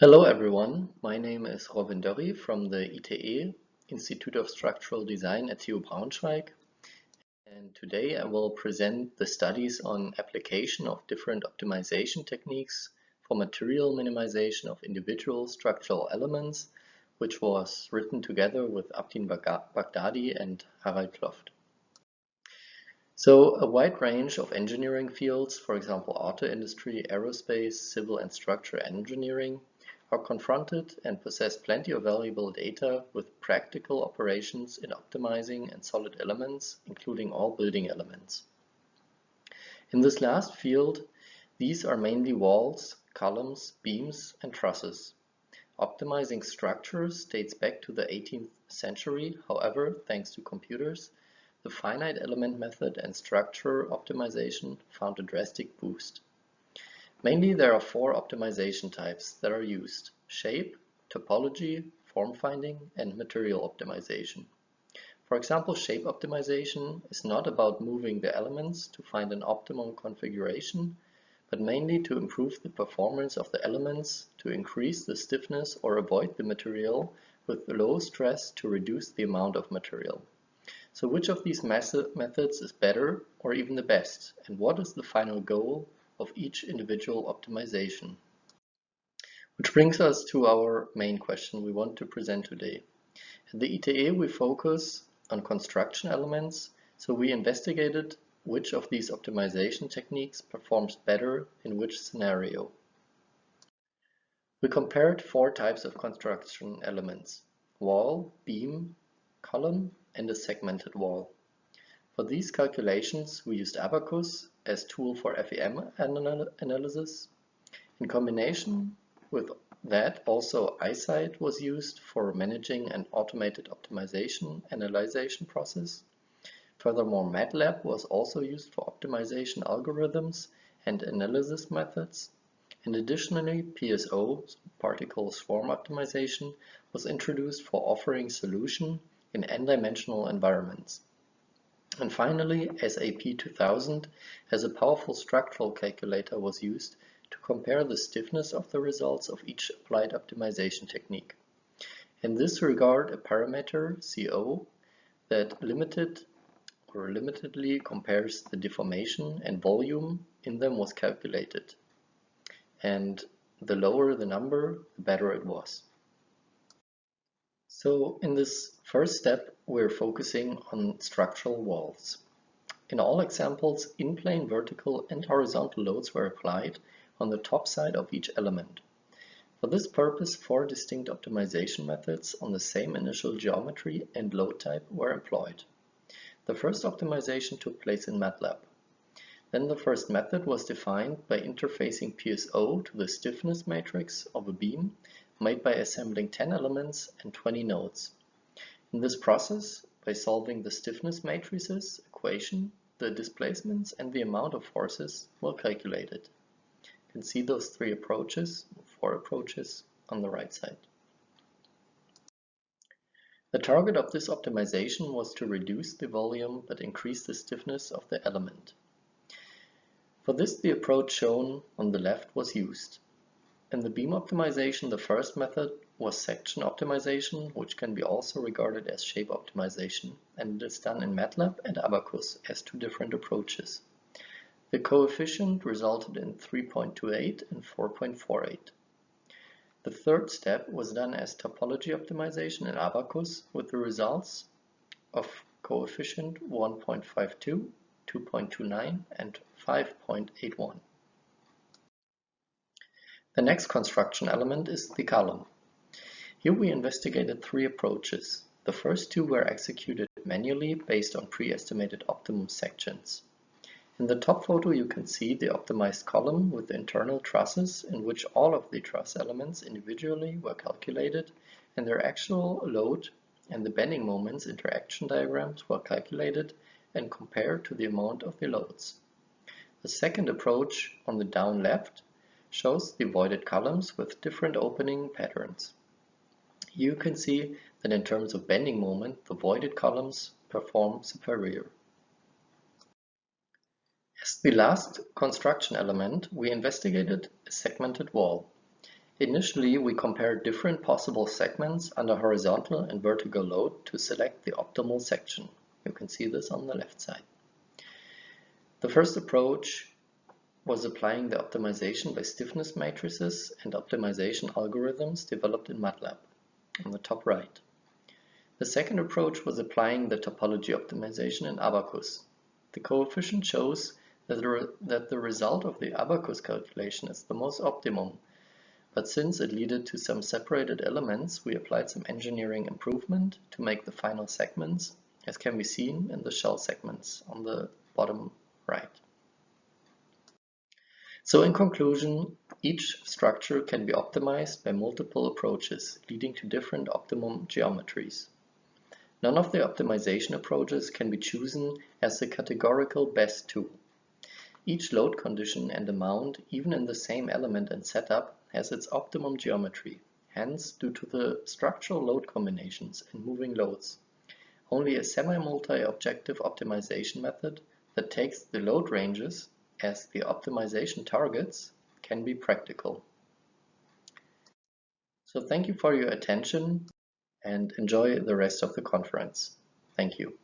Hello everyone, my name is Doerrie from the ITE, Institute of Structural Design at TU Braunschweig, and today I will present the studies on application of different optimization techniques for material minimization of individual structural elements, which was written together with Abtin Baghdadi and Harald Kloft. So a wide range of engineering fields, for example auto industry, aerospace, civil and structural engineering, are confronted and possess plenty of valuable data with practical operations in optimizing and solid elements, including all building elements. In this last field, these are mainly walls, columns, beams, and trusses. Optimizing structures dates back to the 18th century. However, thanks to computers, the finite element method and structure optimization found a drastic boost. Mainly there are four optimization types that are used: shape, topology, form finding, and material optimization. For example, shape optimization is not about moving the elements to find an optimum configuration, but mainly to improve the performance of the elements, to increase the stiffness or avoid the material with low stress to reduce the amount of material. So which of these methods is better or even the best, and what is the final goal of each individual optimization? Which brings us to our main question we want to present today. At the ITE we focus on construction elements, so we investigated which of these optimization techniques performs better in which scenario. We compared four types of construction elements: wall, beam, column, and a segmented wall. For these calculations we used Abacus as tool for FEM analysis. In combination with that, also eyesight was used for managing an automated optimization analyzation process. Furthermore, MATLAB was also used for optimization algorithms and analysis methods. And additionally, PSO, particle swarm optimization, was introduced for offering solution in n-dimensional environments. And finally, SAP 2000 as a powerful structural calculator was used to compare the stiffness of the results of each applied optimization technique. In this regard, a parameter, CO, that limitedly compares the deformation and volume in them was calculated. And the lower the number, the better it was. So in this first step, we're focusing on structural walls. In all examples, in-plane vertical and horizontal loads were applied on the top side of each element. For this purpose, four distinct optimization methods on the same initial geometry and load type were employed. The first optimization took place in MATLAB. Then the first method was defined by interfacing PSO to the stiffness matrix of a beam made by assembling 10 elements and 20 nodes. In this process, by solving the stiffness matrices equation, the displacements and the amount of forces were calculated. You can see those four approaches on the right side. The target of this optimization was to reduce the volume but increase the stiffness of the element. For this, the approach shown on the left was used. In the beam optimization, the first method was section optimization, which can be also regarded as shape optimization, and it is done in MATLAB and Abacus as two different approaches. The coefficient resulted in 3.28 and 4.48. The third step was done as topology optimization in Abacus with the results of coefficient 1.52, 2.29 and 5.81. The next construction element is the column. Here we investigated three approaches. The first two were executed manually based on pre-estimated optimum sections. In the top photo you can see the optimized column with internal trusses in which all of the truss elements individually were calculated and their actual load and the bending moments interaction diagrams were calculated and compared to the amount of the loads. The second approach on the down left shows the voided columns with different opening patterns. You can see that in terms of bending moment, the voided columns perform superior. As the last construction element, we investigated a segmented wall. Initially, we compared different possible segments under horizontal and vertical load to select the optimal section. You can see this on the left side. The first approach was applying the optimization by stiffness matrices and optimization algorithms developed in MATLAB on the top right. The second approach was applying the topology optimization in Abaqus. The coefficient shows that the result of the Abaqus calculation is the most optimum, but since it led to some separated elements, we applied some engineering improvement to make the final segments, as can be seen in the shell segments on the bottom right. So in conclusion, each structure can be optimized by multiple approaches, leading to different optimum geometries. None of the optimization approaches can be chosen as the categorical best tool. Each load condition and amount, even in the same element and setup, has its optimum geometry. Hence, due to the structural load combinations and moving loads, only a semi-multi-objective optimization method that takes the load ranges as the optimization targets can be practical. So thank you for your attention and enjoy the rest of the conference. Thank you.